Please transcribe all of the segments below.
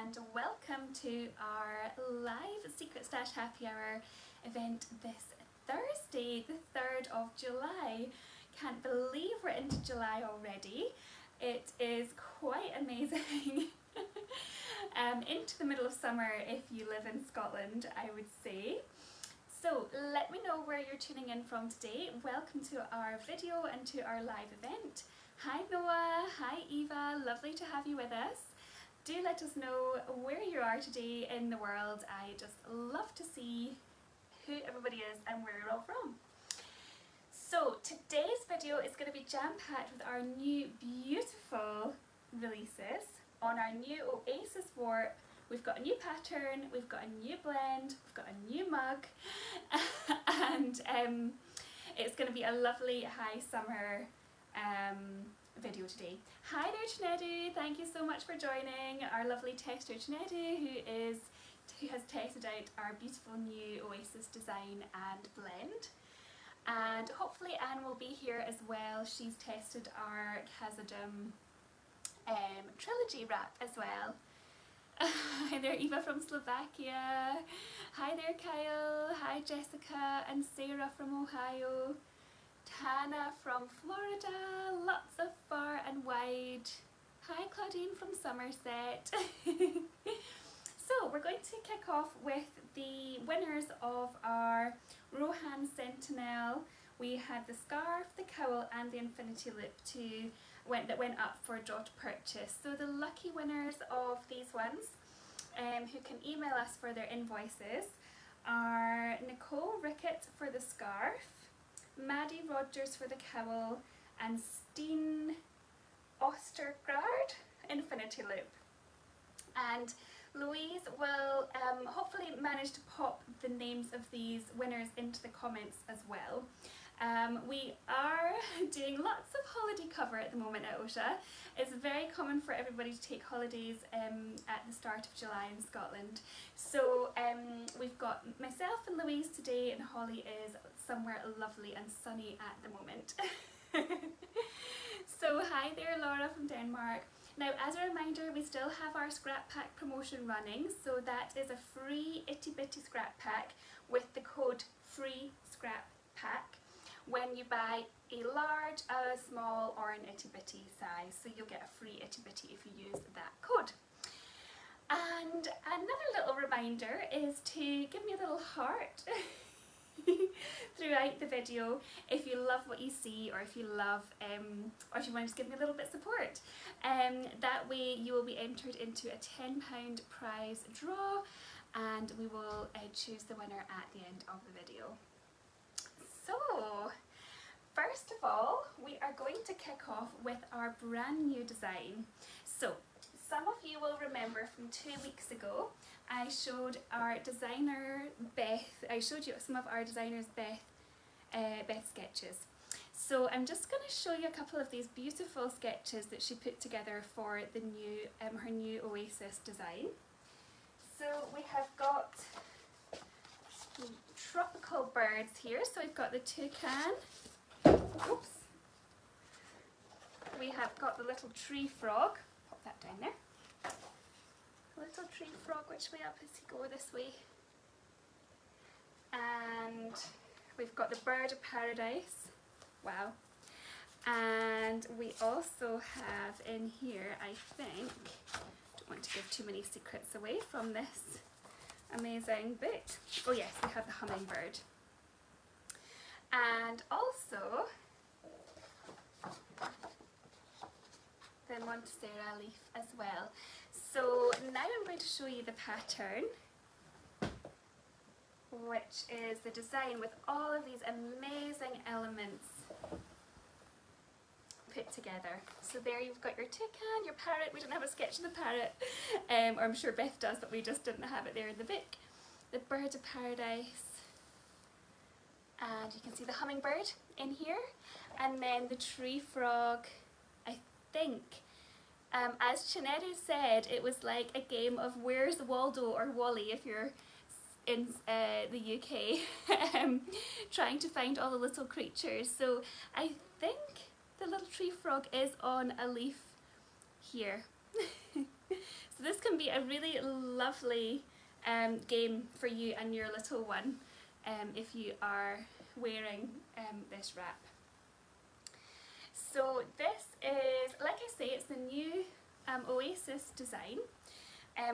and welcome to our live Secret Stash Happy Hour event this Thursday, the 3rd of July. Can't believe we're into July already. It is quite amazing. Into the middle of summer if you live in Scotland, I would say. So let me know where you're tuning in from today. Welcome to our video and to our live event. Hi Noah, hi Eva, lovely to have you with us. Do let us know where you are today in the world. I just love to see who everybody is and where you're all from. So today's video is going to be jam-packed with our new beautiful releases on our new Oasis warp. We've got a new pattern, we've got a new blend, we've got a new mug, and it's going to be a lovely high summer video today. Hi there Chinedu, thank you so much for joining. Our lovely tester Chinedu who has tested out our beautiful new Oasis design and blend. And hopefully Anne will be here as well. She's tested our Khazad-dûm Trilogy wrap as well. Hi there Eva from Slovakia. Hi there Kyle. Hi Jessica and Sarah from Ohio. Tana from Florida. Lots of far and wide. Hi Claudine from Somerset. So we're going to kick off with the winners of our Rohan Sentinel. We had the scarf, the cowl and the infinity loop that went up for a draw to purchase. So the lucky winners of these ones who can email us for their invoices are Nicole Rickett for the scarf, Maddie Rogers for the cowl and Steen Ostergaard infinity loop. And Louise will hopefully manage to pop the names of these winners into the comments as well. We are doing lots of holiday cover at the moment at OSHA. It's very common for everybody to take holidays at the start of July in Scotland. So we've got myself and Louise today, and Holly is somewhere lovely and sunny at the moment. So hi there Laura from Denmark. Now as a reminder, we still have our scrap pack promotion running, so that is a free itty bitty scrap pack with the code FREESCRAPPACK when you buy a large, a small or an itty bitty size, so you'll get a free itty bitty if you use that code. And another little reminder is to give me a little heart throughout the video if you love what you see, or if you love or if you want to just give me a little bit of support. That way you will be entered into a £10 prize draw, and we will choose the winner at the end of the video. So first of all, we are going to kick off with our brand new design. So some of you will remember from 2 weeks ago I showed our designer Beth, I showed you some of our designer's Beth sketches. So I'm just going to show you a couple of these beautiful sketches that she put together for the new her new Oasis design. So we have got tropical birds here. So we've got the toucan. Oops. We have got the little tree frog. Pop that down there. Little tree frog, which way up does he go? This way. And we've got the bird of paradise. Wow. And we also have in here, I think, don't want to give too many secrets away from this amazing book. Oh yes, we have the hummingbird. And also the Montserrat leaf as well. So now I'm going to show you the pattern, which is the design with all of these amazing elements put together. So there you've got your toucan, your parrot. We don't have a sketch of the parrot, or I'm sure Beth does, but we just didn't have it there in the book. The bird of paradise, and you can see the hummingbird in here, and then the tree frog. I think as Chinedu said, it was like a game of Where's Waldo or Wally if you're in the UK, trying to find all the little creatures. So I think the little tree frog is on a leaf here. So this can be a really lovely game for you and your little one if you are wearing this wrap. So this is, like I say, it's the new Oasis design,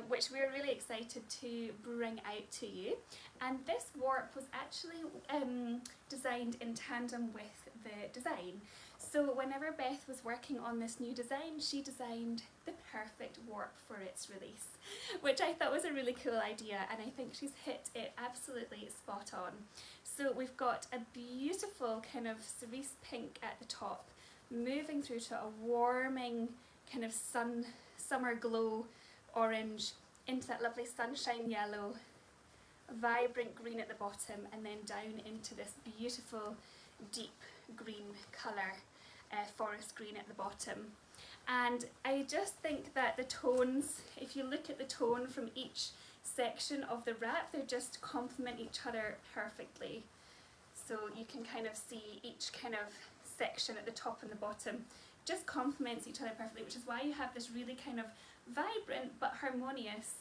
which we're really excited to bring out to you. And this warp was actually designed in tandem with the design. So whenever Beth was working on this new design, she designed the perfect warp for its release, which I thought was a really cool idea, and I think she's hit it absolutely spot on. So we've got a beautiful kind of cerise pink at the top, moving through to a warming kind of summer glow orange, into that lovely sunshine yellow, vibrant green at the bottom, and then down into this beautiful deep green colour, forest green at the bottom. And I just think that the tones, if you look at the tone from each section of the wrap, they just complement each other perfectly. So you can kind of see each kind of section at the top and the bottom just complements each other perfectly, which is why you have this really kind of vibrant but harmonious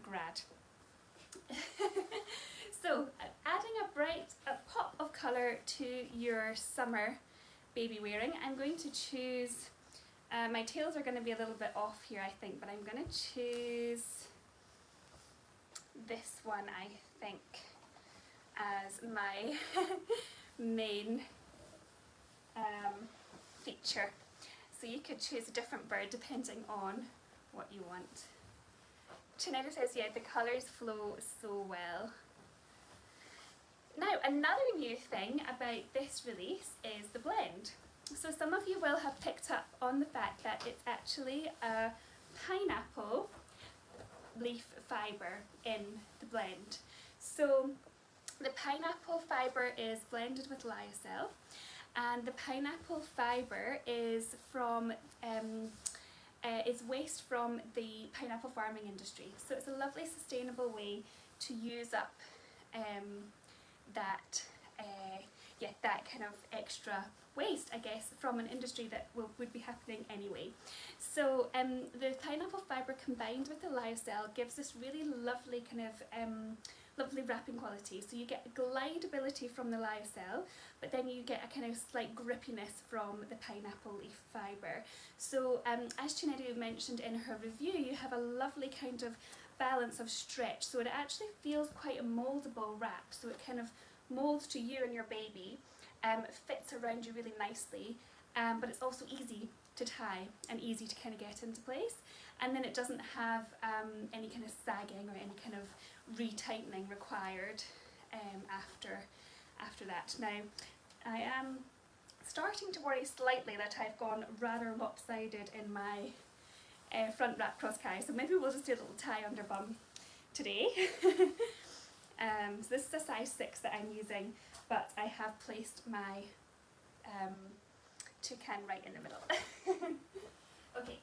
grad. So adding a pop of colour to your summer baby wearing, I'm going to choose, my tails are going to be a little bit off here I think, but I'm going to choose this one I think as my main feature. So you could choose a different bird depending on what you want. Chanetta says, yeah, the colours flow so well. Now, another new thing about this release is the blend. So some of you will have picked up on the fact that it's actually a pineapple leaf fibre in the blend. So the pineapple fibre is blended with lyocell, and the pineapple fibre is from is waste from the pineapple farming industry. So it's a lovely sustainable way to use up that kind of extra waste, I guess, from an industry that would be happening anyway. So the pineapple fibre combined with the lyocell gives this really lovely kind of lovely wrapping quality. So you get glideability from the lyocell, but then you get a kind of slight grippiness from the pineapple leaf fibre. So as Chinedu mentioned in her review, you have a lovely kind of balance of stretch, so it actually feels quite a mouldable wrap, so it kind of moulds to you and your baby, fits around you really nicely, but it's also easy to tie and easy to kind of get into place, and then it doesn't have any kind of sagging or any kind of retightening required after that. Now I am starting to worry slightly that I've gone rather lopsided in my front wrap cross carry, so maybe we'll just do a little tie under bum today. So this is a size 6 that I'm using, but I have placed my toucan right in the middle. Okay,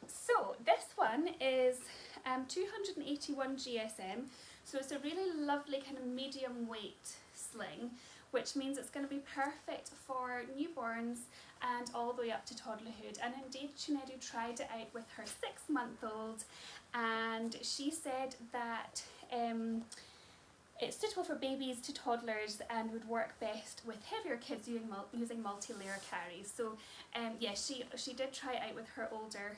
so this one is 281 GSM, so it's a really lovely kind of medium weight sling, which means it's going to be perfect for newborns and all the way up to toddlerhood. And indeed, Chinedu tried it out with her 6-month-old, and she said that it's suitable for babies to toddlers and would work best with heavier kids using multi-layer carries. So yeah, she did try it out with her older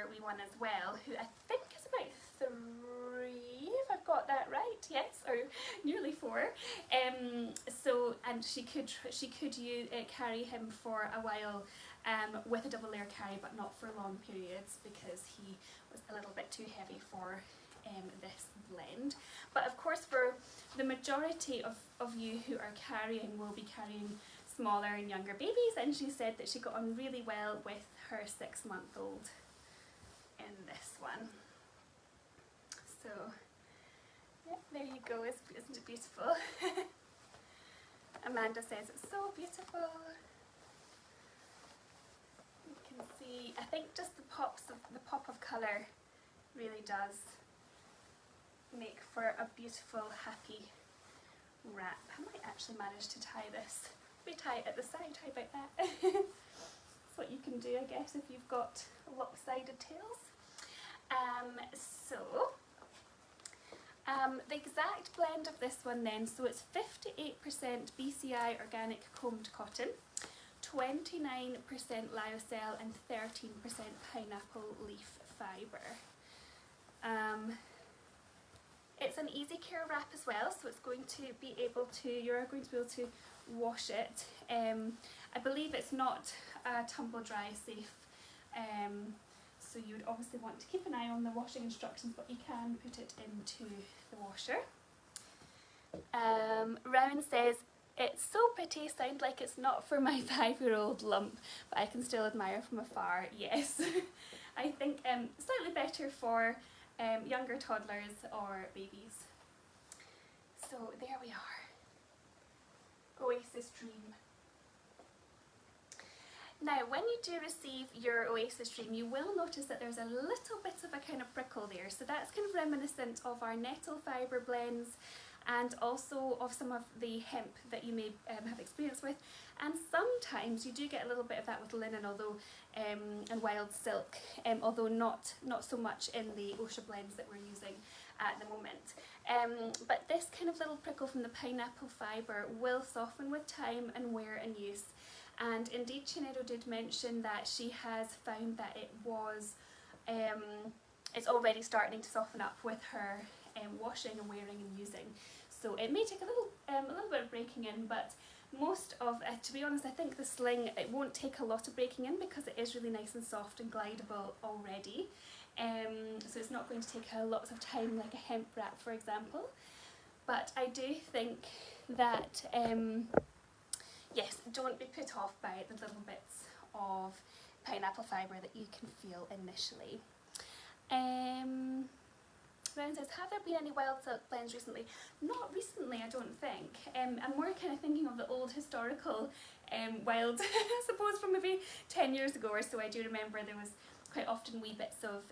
wee one as well, who I think is about 3, if I've got that right, yes, or nearly 4. So, and she could carry him for a while with a double layer carry, but not for long periods because he was a little bit too heavy for this blend. But of course, for the majority of you who are carrying, will be carrying smaller and younger babies, and she said that she got on really well with her 6-month-old in this one. So yeah, there you go. Isn't it beautiful? Amanda says it's so beautiful. You can see, I think just the pop of colour really does make for a beautiful, happy wrap. I might actually manage to tie this. We tie it at the side. How about that? That's what you can can do, I guess, if you've got lopsided tails. The exact blend of this one then, so it's 58% BCI organic combed cotton, 29% lyocell and 13% pineapple leaf fibre. It's an easy care wrap as well, so it's going to be able to, you're going to be able to wash it. I believe it's not tumble dry safe, so you would obviously want to keep an eye on the washing instructions, but you can put it into the washer. Rowan says, it's so pretty, sounds like it's not for my 5-year-old lump, but I can still admire from afar. Yes, I think slightly better for younger toddlers or babies. So there we are. Oasis Dream. Now when you do receive your Oasis Dream, you will notice that there's a little bit of a kind of prickle there, so that's kind of reminiscent of our nettle fibre blends and also of some of the hemp that you may have experience with, and sometimes you do get a little bit of that with linen, although and wild silk, although not so much in the OSHA blends that we're using at the moment. But this kind of little prickle from the pineapple fibre will soften with time and wear and use. And indeed Sinead did mention that she has found that it was, it's already starting to soften up with her washing and wearing and using. So it may take a little bit of breaking in, but most of, to be honest, I think the sling, it won't take a lot of breaking in because it is really nice and soft and glideable already. So it's not going to take lots of time like a hemp wrap, for example. But I do think that yes, don't be put off by the little bits of pineapple fibre that you can feel initially. Ryan says, have there been any wild silk blends recently? Not recently, I don't think. I'm more kind of thinking of the old historical wild, I suppose from maybe 10 years ago or so. I do remember there was quite often wee bits of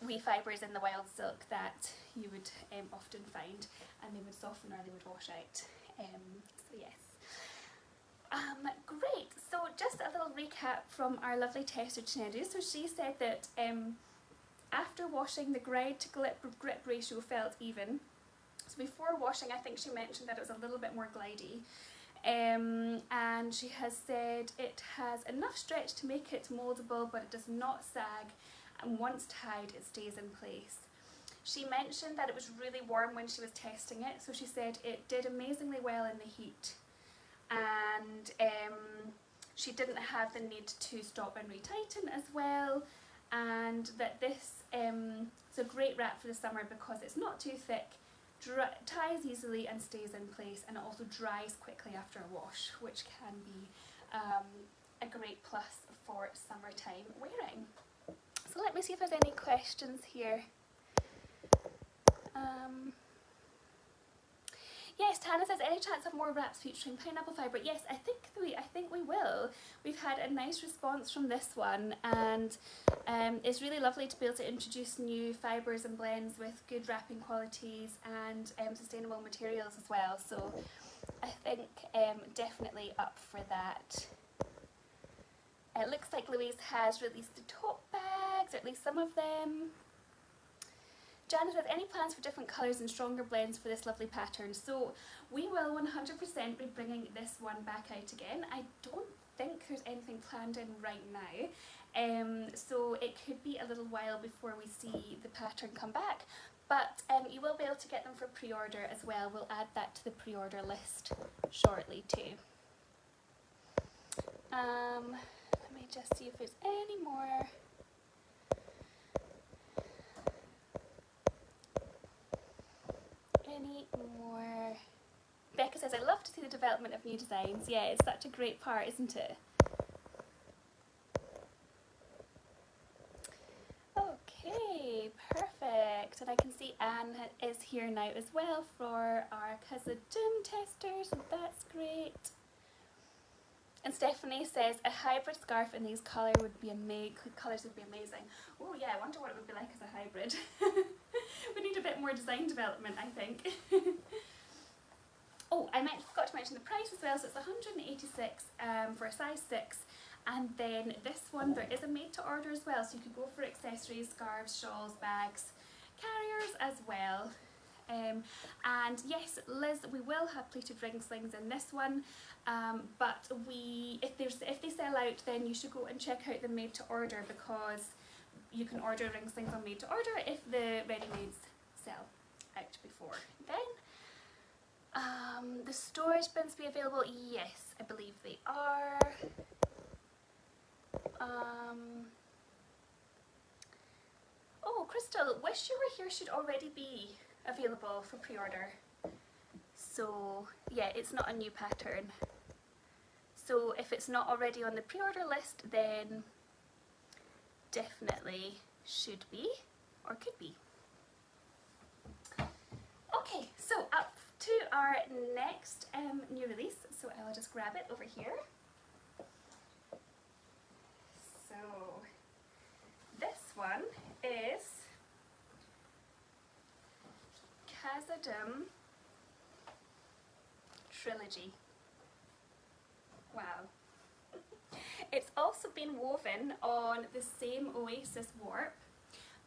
wee fibres in the wild silk that you would often find, and they would soften or they would wash out. So yes. Great, so just a little recap from our lovely tester Sinead. So she said that after washing the glide to grip ratio felt even. So before washing I think she mentioned that it was a little bit more glidey. And she has said it has enough stretch to make it mouldable, but it does not sag, and once tied it stays in place. She mentioned that it was really warm when she was testing it, so she said it did amazingly well in the heat, and she didn't have the need to stop and retighten as well, and that this is a great wrap for the summer because it's not too thick, ties easily and stays in place, and it also dries quickly after a wash, which can be a great plus for summertime wearing. So let me see if there's any questions here. Yes, Tana says, any chance of more wraps featuring pineapple fibre? Yes, I think we will. We've had a nice response from this one, and it's really lovely to be able to introduce new fibres and blends with good wrapping qualities and sustainable materials as well. So I think definitely up for that. It looks like Louise has released the top bags, or at least some of them. Janet has any plans for different colours and stronger blends for this lovely pattern? So we will 100% be bringing this one back out again. I don't think there's anything planned in right now, so it could be a little while before we see the pattern come back, but you will be able to get them for pre-order as well. We'll add that to the pre-order list shortly too. Let me just see if there's any more. Becca says, I love to see the development of new designs. Yeah, it's such a great part, isn't it? Okay, perfect. And I can see Anne is here now as well for our Khazad-dûm tester, so that's great. And Stephanie says, a hybrid scarf in these colours would be amazing. Oh yeah, I wonder what it would be like as a hybrid. We need a bit more design development, I think. Oh, I forgot to mention the price as well. So it's 186 for a size 6, And then this one, there is a made to order as well, so you could go for accessories, scarves, shawls, bags, carriers as well. And yes, Liz, we will have pleated ring slings in this one, but if they sell out, then you should go and check out the made to order, because you can order ring slings on made to order if the ready-mades sell out before then. The storage bins be available? Yes, I believe they are. Oh, Crystal, Wish You Were Here should already be available for pre-order. So yeah, it's not a new pattern. So if it's not already on the pre-order list, then definitely should be, or could be. Okay, so up to our next new release. So I'll just grab it over here. So this one is Khazad-dûm Trilogy. Wow. It's also been woven on the same Oasis warp,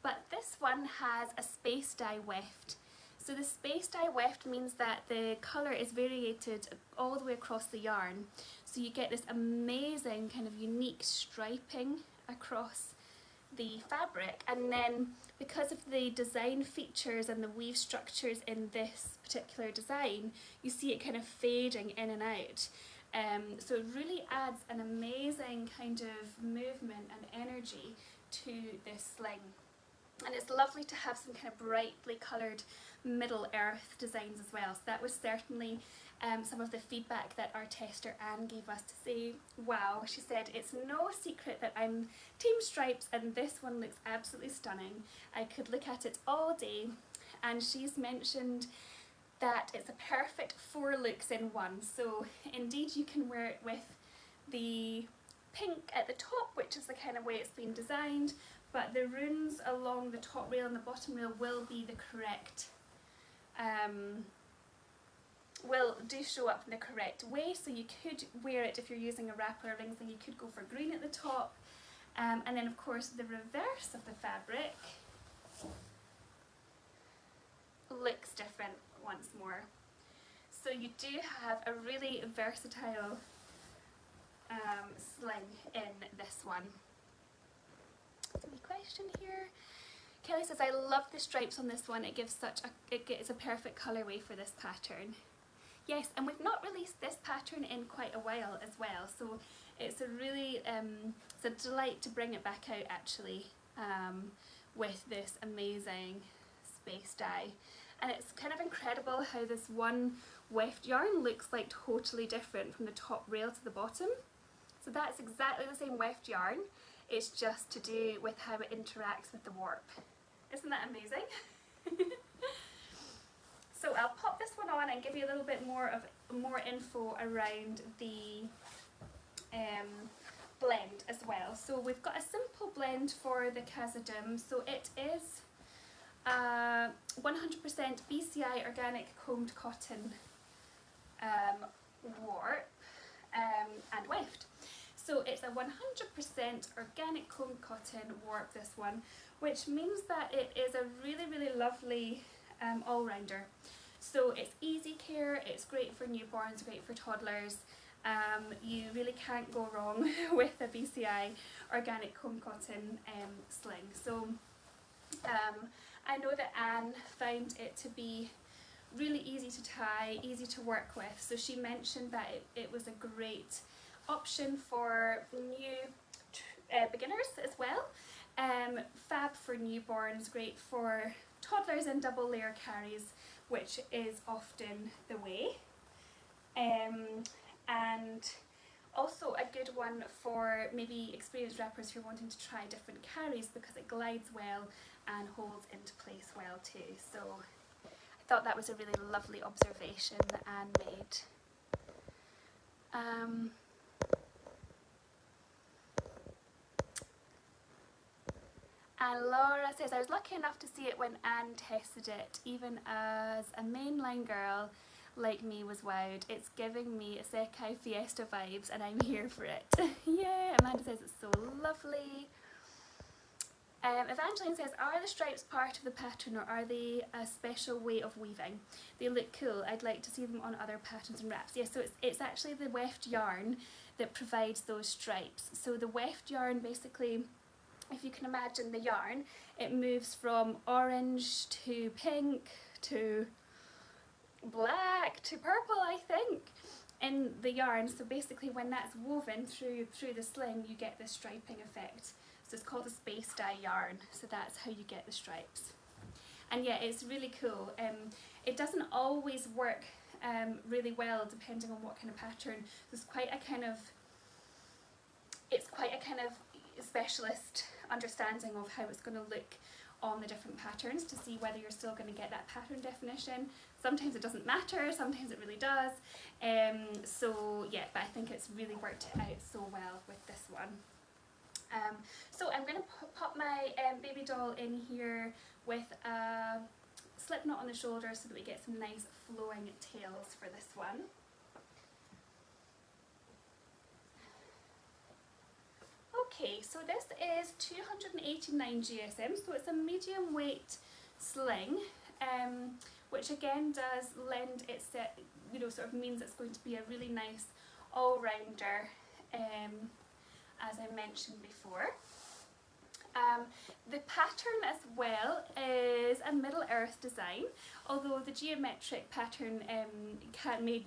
but this one has a space dye weft. So the space dye weft means that the colour is variated all the way across the yarn. So you get this amazing kind of unique striping across the fabric, and then because of the design features and the weave structures in this particular design, you see it kind of fading in and out. So it really adds an amazing kind of movement and energy to this sling. And it's lovely to have some kind of brightly coloured Middle Earth designs as well. So that was certainly some of the feedback that our tester Anne gave us, to say, wow, she said, it's no secret that I'm Team Stripes and this one looks absolutely stunning. I could look at it all day. And she's mentioned that it's a perfect 4 looks in one. So indeed you can wear it with the pink at the top, which is the kind of way it's been designed, but the runes along the top rail and the bottom rail will be the correct, do show up in the correct way. So you could wear it if you're using a wrapper or ring sling, you could go for green at the top, and then of course the reverse of the fabric looks different once more. So you do have a really versatile sling in this one. Any question here? Kelly says, I love the stripes on this one. It gives it's a perfect colourway for this pattern. Yes, and we've not released this pattern in quite a while as well, so it's a really it's a delight to bring it back out actually, with this amazing space dye. And it's kind of incredible how this one weft yarn looks like totally different from the top rail to the bottom. So that's exactly the same weft yarn, it's just to do with how it interacts with the warp. Isn't that amazing? So I'll pop this one on and give you a little bit more info around the blend as well. So we've got a simple blend for the Khazad-dûm. So it is 100% BCI organic combed cotton warp and weft. So it's a 100% organic combed cotton warp, this one, which means that it is a really, really lovely all-rounder. So it's easy care, it's great for newborns, great for toddlers. You really can't go wrong with a BCI organic combed cotton sling. So I know that Anne found it to be really easy to tie, easy to work with. So she mentioned that it was a great option for new beginners as well. Fab for newborns, great for toddlers and double layer carries, which is often the way. And also a good one for maybe experienced wrappers who are wanting to try different carries, because it glides well and holds into place well too. So I thought that was a really lovely observation that Anne made. And Laura says, I was lucky enough to see it when Anne tested it. Even as a mainline girl, like me was wowed. It's giving me Isekai Fiesta vibes and I'm here for it. Yeah, Amanda says it's so lovely. Evangeline says, are the stripes part of the pattern or are they a special way of weaving? They look cool. I'd like to see them on other patterns and wraps. Yeah, so it's actually the weft yarn that provides those stripes. So the weft yarn, basically, if you can imagine the yarn, it moves from orange to pink to black to purple, I think, in the yarn. So basically when that's woven through the sling, you get this striping effect. So it's called a space dye yarn, so that's how you get the stripes. And yeah, it's really cool. It doesn't always work really well depending on what kind of pattern. It's quite a kind of specialist understanding of how it's going to look on the different patterns to see whether you're still going to get that pattern definition. Sometimes it doesn't matter, sometimes it really does. So yeah, but I think it's really worked out so well with this one. So I'm going to pop my baby doll in here with a slip knot on the shoulder so that we get some nice flowing tails for this one. Okay, so this is 289 GSM, so it's a medium weight sling, which again does lend its, sort of means it's going to be a really nice all-rounder, as I mentioned before. The pattern as well is a Middle Earth design, although the geometric pattern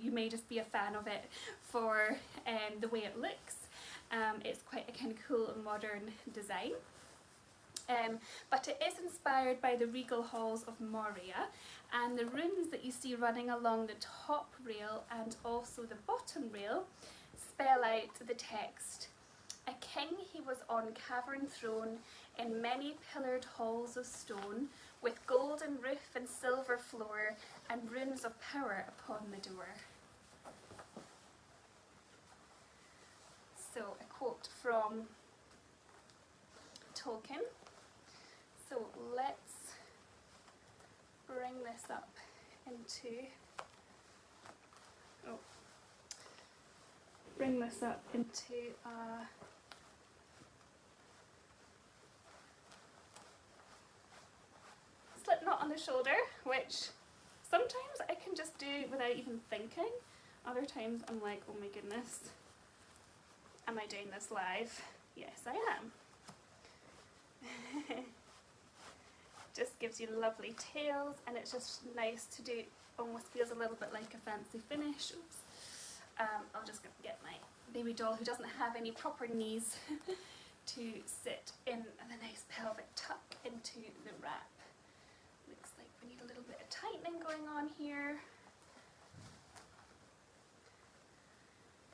you may just be a fan of it for the way it looks. It's quite a kind of cool and modern design. But it is inspired by the regal halls of Moria, and the runes that you see running along the top rail and also the bottom rail spell out the text. A king he was on cavern throne in many pillared halls of stone, with golden roof and silver floor and runes of power upon the door. So a quote from Tolkien. So let's bring this up into slip knot on the shoulder, which sometimes I can just do without even thinking. Other times I'm like, oh my goodness, am I doing this live? Yes, I am. Just gives you lovely tails, and it's just nice to do. Almost feels a little bit like a fancy finish. Oops. I'll just get my baby doll, who doesn't have any proper knees, to sit in a nice pelvic tuck into the wrap. Looks like we need a little bit of tightening going on here.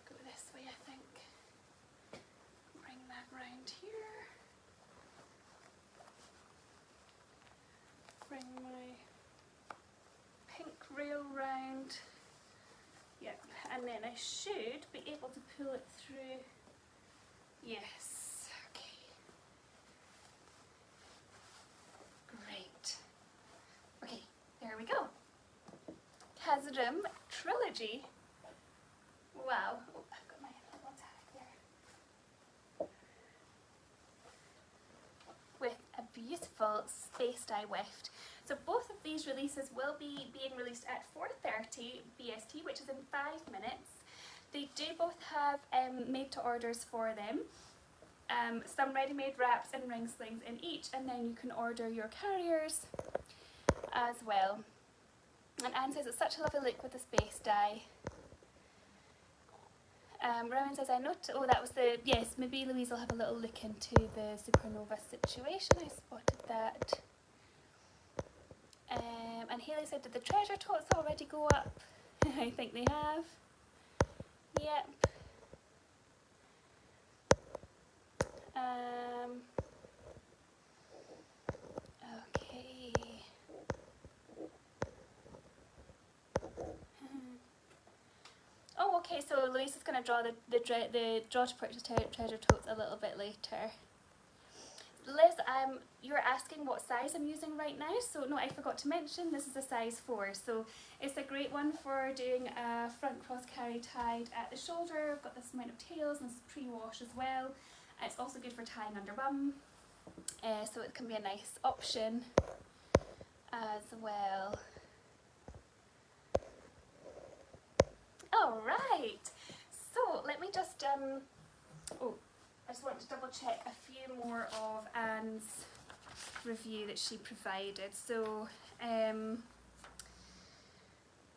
Go this way, I think. Bring that round here. Bring my pink rail round. Yep, and then I should be able to pull it through. Yes, okay. Great. Okay, there we go. Khazad-dûm Trilogy. Wow. Oh, I've got my little tag there. With a beautiful space dye weft. So both of these releases will be being released at 4:30 BST, which is in 5 minutes. They do both have made to orders for them. Some ready-made wraps and ring slings in each, and then you can order your carriers as well. And Anne says it's such a lovely look with the space dye. Rowan says, I note, oh that was the, yes, maybe Louise will have a little look into the supernova situation, I spotted that. And Haley said, did the treasure totes already go up? I think they have. Yep. Okay. Oh, okay, so Louise is going to draw the draw to purchase treasure totes a little bit later. Liz, you're asking what size I'm using right now, so no, I forgot to mention this is a size 4, so it's a great one for doing a front cross carry tied at the shoulder. I've got this amount of tails and this is pre-wash as well. It's also good for tying under bum, so it can be a nice option as well. Alright, so let me just, I just want to double check a few more of Anne's review that she provided. So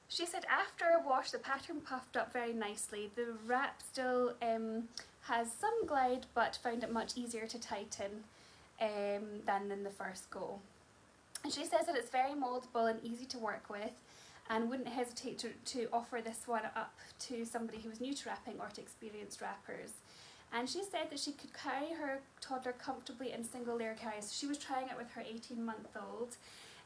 she said after a wash the pattern puffed up very nicely. The wrap still has some glide but found it much easier to tighten than in the first go. And she says that it's very mouldable and easy to work with and wouldn't hesitate to offer this one up to somebody who was new to wrapping or to experienced wrappers. And she said that she could carry her toddler comfortably in single layer carries. She was trying it with her 18-month-old,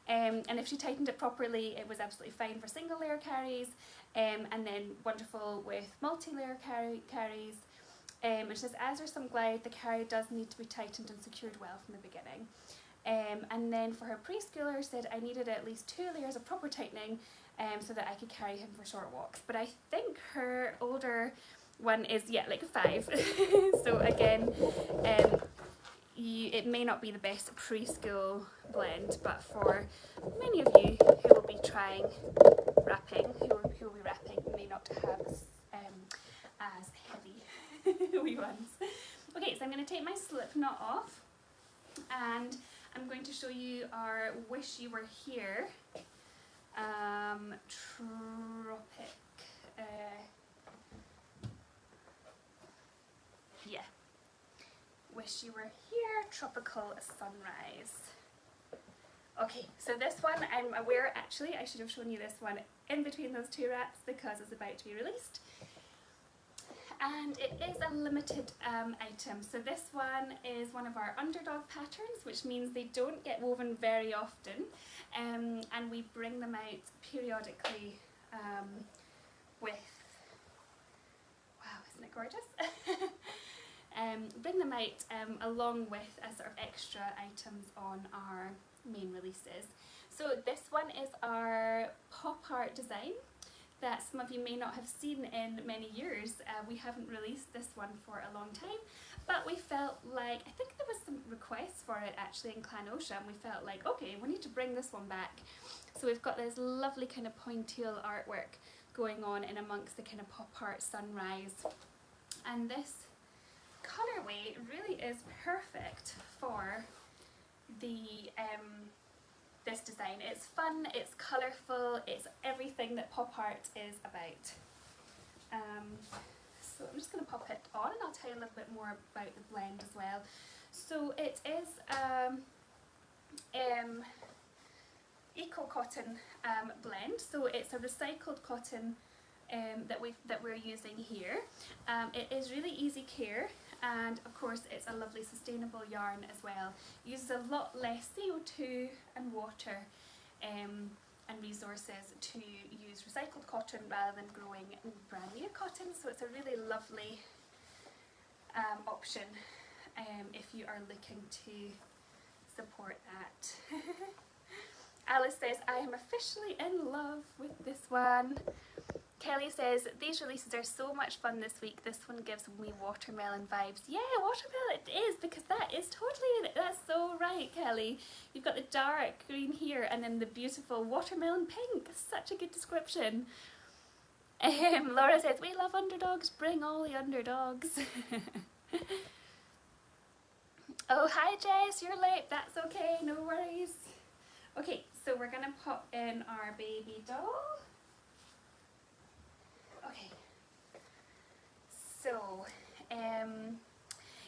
and if she tightened it properly it was absolutely fine for single layer carries, and then wonderful with multi-layer carries. And she says as there's some glide, the carry does need to be tightened and secured well from the beginning. And then for her preschooler, said I needed at least 2 layers of proper tightening so that I could carry him for short walks. But I think her older one is, yeah, like a 5. So again, it may not be the best preschool blend, but for many of you who will be trying wrapping, who will be wrapping, may not have as heavy wee ones. Okay, so I'm going to take my slip knot off and I'm going to show you our Wish You Were Here tropic, yeah, Wish You Were Here tropical sunrise. Okay, so this one I'm aware, actually I should have shown you this one in between those 2 wraps because it's about to be released. And it is a limited item. So this one is one of our underdog patterns, which means they don't get woven very often, and we bring them out periodically with, wow, isn't it gorgeous? Bring them out along with as sort of extra items on our main releases. So this one is our pop art design that some of you may not have seen in many years. We haven't released this one for a long time, but we felt like, I think there was some requests for it actually in Clan Osha, and we felt like, okay, we need to bring this one back. So we've got this lovely kind of pointille artwork going on in amongst the kind of pop art sunrise. And this colourway really is perfect for the this design. It's fun, it's colourful, it's everything that pop art is about. So I'm just going to pop it on and I'll tell you a little bit more about the blend as well. So it is eco cotton blend, so it's a recycled cotton that we're using here. It is really easy care, and of course it's a lovely sustainable yarn as well. It uses a lot less CO2 and water and resources to use recycled cotton rather than growing brand new cotton, so it's a really lovely option if you are looking to support that. Alice says, I am officially in love with this one. Kelly says, these releases are so much fun this week. This one gives me watermelon vibes. Yeah, watermelon it is, because that is totally, that's so right, Kelly. You've got the dark green here and then the beautiful watermelon pink. Such a good description. Laura says, we love underdogs, bring all the underdogs. Oh, hi Jess, you're late. That's okay, no worries. Okay, so we're going to pop in our baby doll. Okay, so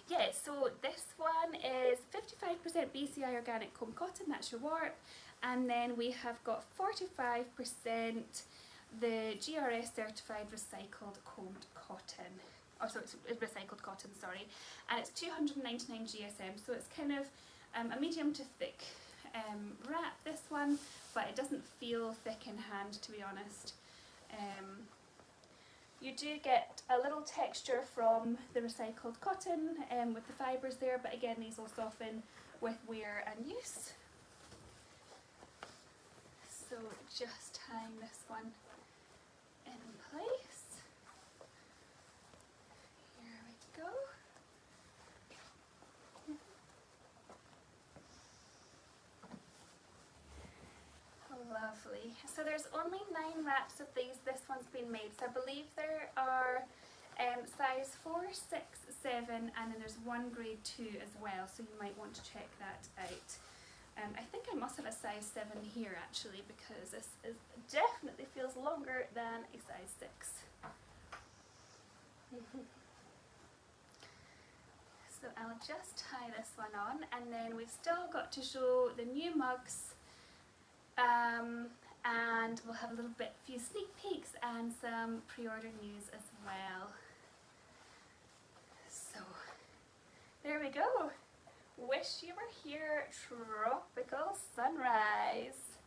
yeah, so this one is 55% BCI organic comb cotton, that's your warp, and then we have got 45% the GRS certified recycled combed cotton, or so it's recycled cotton, sorry, and it's 299 GSM, so it's kind of a medium to thick wrap, this one, but it doesn't feel thick in hand, to be honest. You do get a little texture from the recycled cotton with the fibres there, but again these will soften with wear and use. So just tying this one in place. Here we go. Lovely. So there's only 9 wraps of these. This one's been made. So I believe there are size 4, 6, 7, and then there's one grade 2 as well. So you might want to check that out. I think I must have a size 7 here actually, because this definitely feels longer than a size 6. So I'll just tie this one on, and then we've still got to show the new mugs. And we'll have a little bit, few sneak peeks and some pre-order news as well. So there we go. Wish you were here. Tropical sunrise.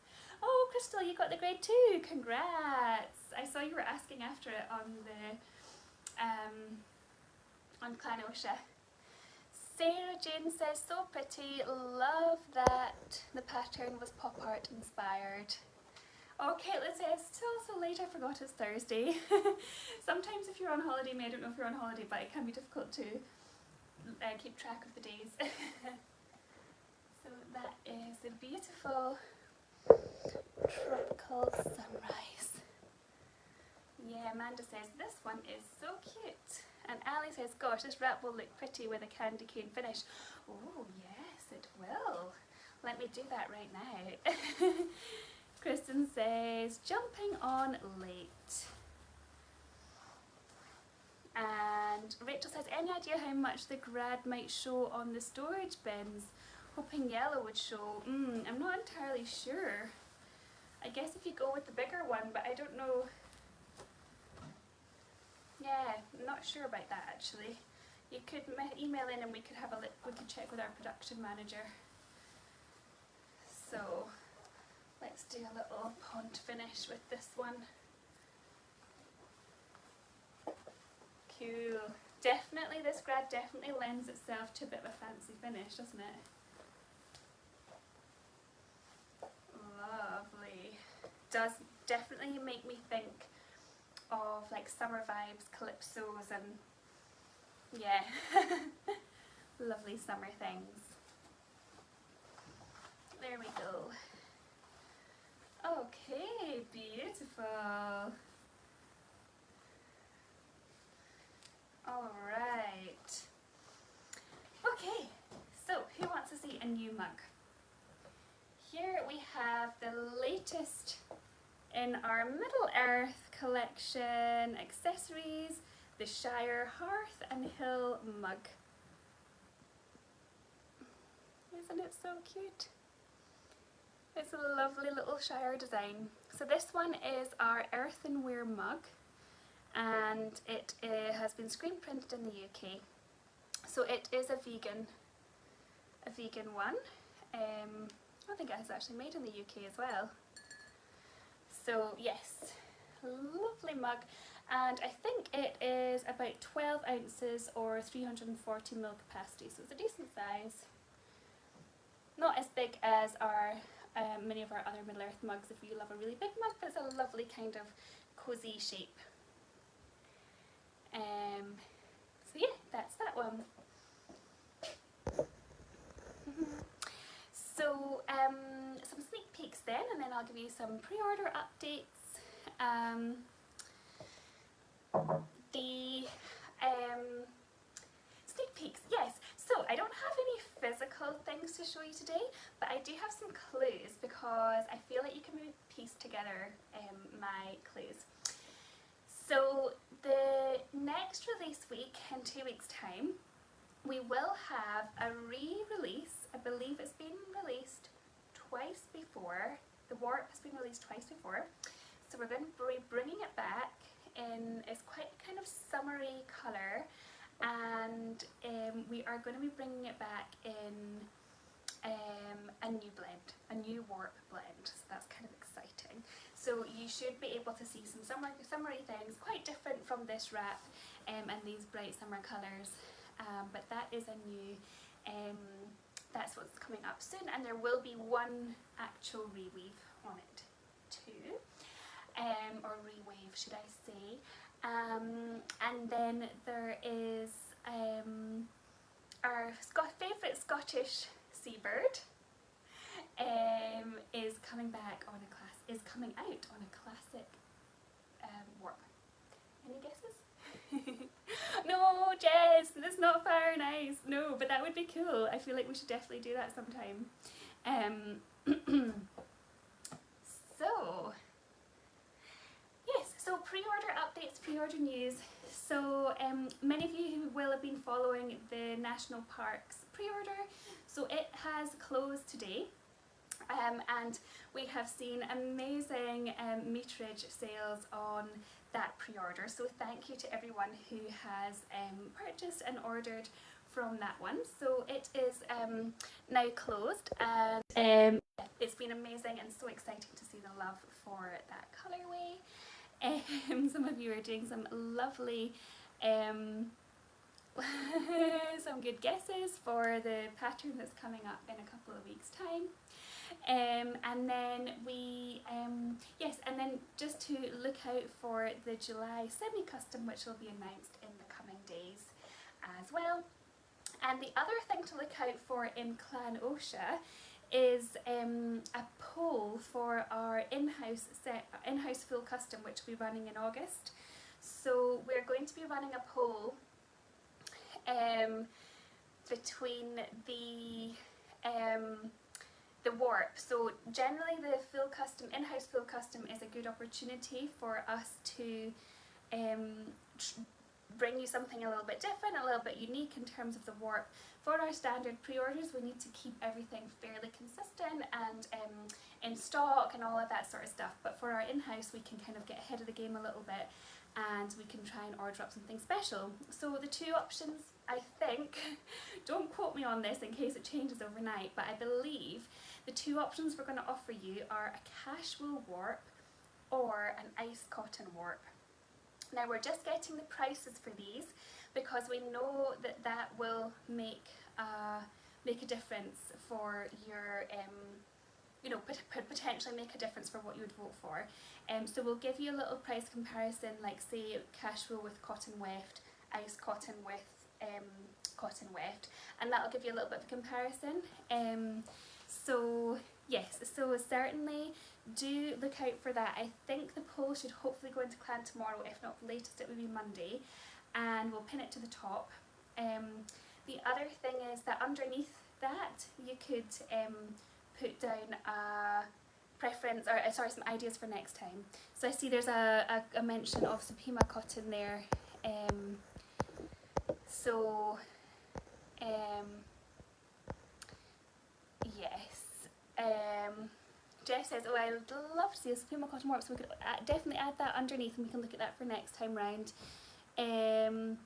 Oh, Crystal, you got the grade 2. Congrats. I saw you were asking after it on the on Clanosha. Sarah Jane says, so pretty, love that the pattern was pop art inspired. Oh, Caitlin says, so late, I forgot it's Thursday. Sometimes if you're on holiday, I don't know if you're on holiday, but it can be difficult to keep track of the days. So that is a beautiful tropical sunrise. Yeah, Amanda says, this one is so cute. And Ali says, gosh, this wrap will look pretty with a candy cane finish. Oh, yes, it will. Let me do that right now. Kristen says, jumping on late. And Rachel says, any idea how much the grad might show on the storage bins? Hoping yellow would show. I'm not entirely sure. I guess if you go with the bigger one, but I don't know. Yeah, I'm not sure about that actually. You could email in and we could have a we could check with our production manager. So let's do a little pond finish with this one. Cool. Definitely, this grad definitely lends itself to a bit of a fancy finish, doesn't it? Lovely. Does definitely make me think of like summer vibes, calypsos, and yeah, lovely summer things. There we go. Okay, beautiful. All right. Okay, so who wants to see a new mug? Here we have the latest in our Middle Earth collection accessories, the Shire Hearth and Hill mug. Isn't it so cute? It's a lovely little Shire design. So this one is our earthenware mug, and it has been screen printed in the UK. So it is a vegan one. I think it is actually made in the UK as well. So yes, lovely mug, and I think it is about 12 ounces or 340ml capacity, so it's a decent size. Not as big as our many of our other Middle Earth mugs if you love a really big mug, but it's a lovely kind of cosy shape. So yeah, that's that one. So some sneak peeks then, and then I'll give you some pre-order updates. The sneak peeks, yes. So I don't have any physical things to show you today, but I do have some clues because I feel like you can maybe piece together my clues. So the next release week, in 2 weeks' time, we will have a re-release. I believe it's been released twice before. The warp has been released twice before. So we're going to be bringing it back in, it's quite kind of summery colour, and we are going to be bringing it back in a new blend, a new warp blend. So that's kind of exciting. So you should be able to see some summery things, quite different from this wrap and these bright summer colours. But that is a new, that's what's coming up soon, and there will be one actual reweave on it too, or rewave should I say. And then there is our favourite Scottish seabird is coming out on a classic warp. Any guesses? No, Jess, that's not fair and nice. No, but that would be cool. I feel like we should definitely do that sometime. So yes, so pre-order updates, pre-order news. So many of you who will have been following the National Parks pre-order, so it has closed today. And we have seen amazing meterage sales on that pre-order, so thank you to everyone who has purchased and ordered from that one. So it is now closed, and it's been amazing and so exciting to see the love for that colourway. Some of you are doing some lovely some good guesses for the pattern that's coming up in a couple of weeks' time. And then we, yes, and then just to look out for the July semi-custom, which will be announced in the coming days as well. And the other thing to look out for in Clan Osha is a poll for our in-house full custom, which will be running in August. So we're going to be running a poll between the warp. So generally the full custom, in-house full custom is a good opportunity for us to bring you something a little bit different, a little bit unique in terms of the warp. For our standard pre-orders, we need to keep everything fairly consistent and in stock and all of that sort of stuff. But for our in-house, we can kind of get ahead of the game a little bit, and we can try and order up something special. So the two options, I think, don't quote me on this in case it changes overnight, but I believe the two options we're going to offer you are a casual warp or an ice cotton warp. Now we're just getting the prices for these because we know that that will make a difference for your, you know, potentially make a difference for what you would vote for. So we'll give you a little price comparison, like say casual with cotton weft, ice cotton with cotton weft, and that'll give you a little bit of a comparison. So yes, so certainly do look out for that. I think the poll should hopefully go into Clan tomorrow, if not the latest it will be Monday, and we'll pin it to the top. The other thing is that underneath that you could put down a preference, or sorry, some ideas for next time. So I see there's a mention of Supima cotton there. Yes. Jess says, oh, I would love to see a Supima cotton warp, so we could definitely add that underneath, and we can look at that for next time round. And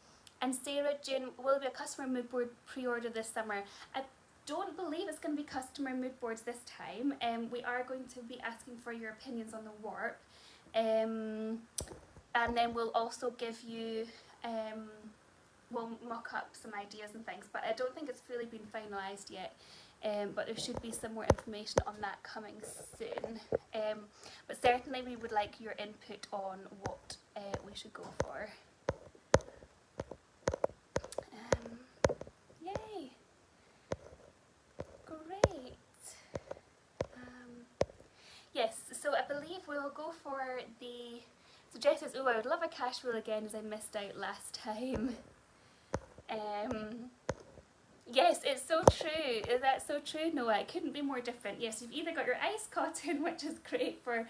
Sarah June, will be a customer mood board pre-order this summer? I don't believe it's going to be customer mood boards this time. We are going to be asking for your opinions on the warp, and then we'll also give you, we'll mock up some ideas and things, but I don't think it's fully been finalised yet. But there should be some more information on that coming soon. But certainly we would like your input on what we should go for. Yay! Great! Yes, so I believe we'll go for the... So Jess says, oh, I would love a casual again as I missed out last time. Yes, it's so true. That's so true, Noah. It couldn't be more different. Yes, you've either got your ice cotton, which is great for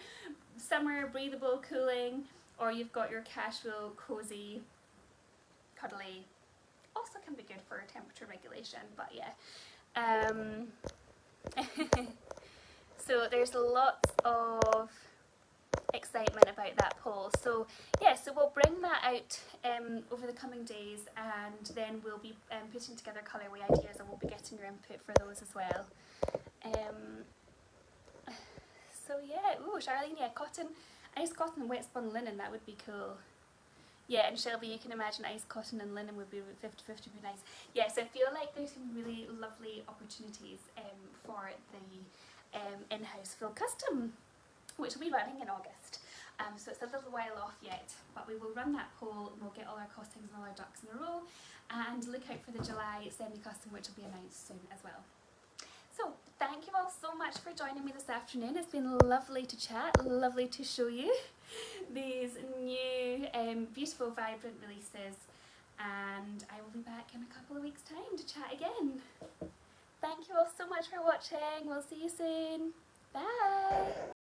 summer, breathable, cooling, or you've got your casual, cozy, cuddly. Also can be good for temperature regulation, but yeah. So there's lots of excitement about that poll. So yeah, so we'll bring that out over the coming days, and then we'll be putting together colourway ideas, and we'll be getting your input for those as well. So yeah, ooh, Charlene, yeah, cotton, ice cotton and wet spun linen, that would be cool. Yeah, and Shelby, you can imagine ice cotton and linen would be 50-50 would be nice. Yes, I feel like there's some really lovely opportunities for the in-house full custom, which will be running in August. So it's a little while off yet, but we will run that poll and we'll get all our costings and all our ducks in a row, and look out for the July semi-custom, which will be announced soon as well. So thank you all so much for joining me this afternoon. It's been lovely to chat, lovely to show you these new beautiful vibrant releases, and I will be back in a couple of weeks' time to chat again. Thank you all so much for watching. We'll see you soon. Bye!